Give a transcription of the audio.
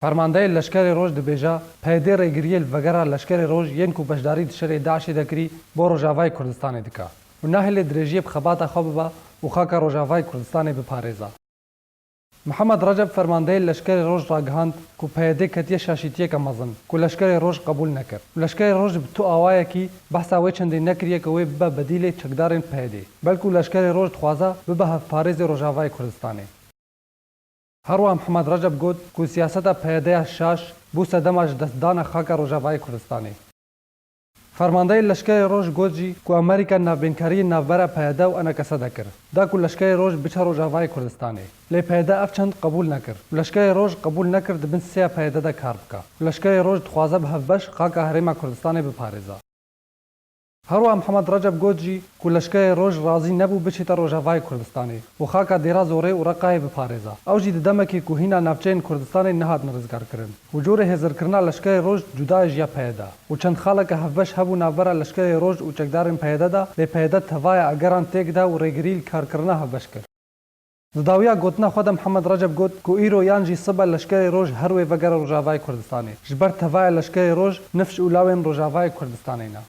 فرمانده لشکر روج دبیجا پیده ریگریل وگرا لشکر روج ین کو بشداری دشر داعش دکری بو روجاوای کردستان دکا و نهل درجی بخبات خوبا و خاکا روجاوای کردستان بپارێزا. محمد رجب فرمانده لشکر روج راگهاند کو پیده کتیه شاشیتیه که مزن کو لشکر روج قبول نکر و لشکر روج بتو آوایه کی بحثا وی چندی نکریه که وی ببا بدیل چکدارین پیده بلکو لشکر روج خوازا ببا هفپارێز روجاوای کردستانه. هەروە محەممەد ڕەجەب گوت کو سیاسەتە پەیەدەیە شاش بوو سەدەماش دەستدانە خاکە ڕۆژاوای کوردستانی. فەرماندەی لەشکری ڕۆژ گوتجی کو ئەمریکا ناوبینکاری ناوبەرە پەیەدە و ئەنەکەسە دەکرد دا کو لەشکری ڕۆژ بچە ڕۆژاوای کوردستانی لێ پەیەدە ئەف چەند قبول نەکرد و لەشکری ڕۆژ قبول نەکرد دبن سێ پەیەدەدە کار بکە و لەشکری ڕۆژ دخوازە بە هەفبەش خاکە هەرێما کوردستانی بپارێزە. هەروە محەممەد ڕەجەب گوتجی کو لەشکری ڕۆژ رازی نەبوو بچێتە ڕۆژاوای کوردستانی و خاکە دێرا زۆرەی و ڕقای بپارێزە ئەو جی دەمەکی کوهینە ناوچەین کوردستانی نەهاتن ڕزگارکردن و جۆرە هێزرکردنا لەشکری ڕۆژ جودای ژیا پەیەدا و چەند خاڵێکە هەفبەش هەبوو ناوبەرە لەشکری ڕۆژ و چەکدارن پەیەدەدا لێ پەیەدە تەڤایە ئەگەران تێکدا و ڕێگریل کارکردنا هەفبەش کرد. داویا گوتنا خود محمد رجب گوت کو ایرو یانجی سبا لشکری روج هر وی وگر روجاوای کوردستانی جبر تەڤایە لەشکری ڕۆژ نفش و لاوێن ڕۆژاوای کوردستانینا.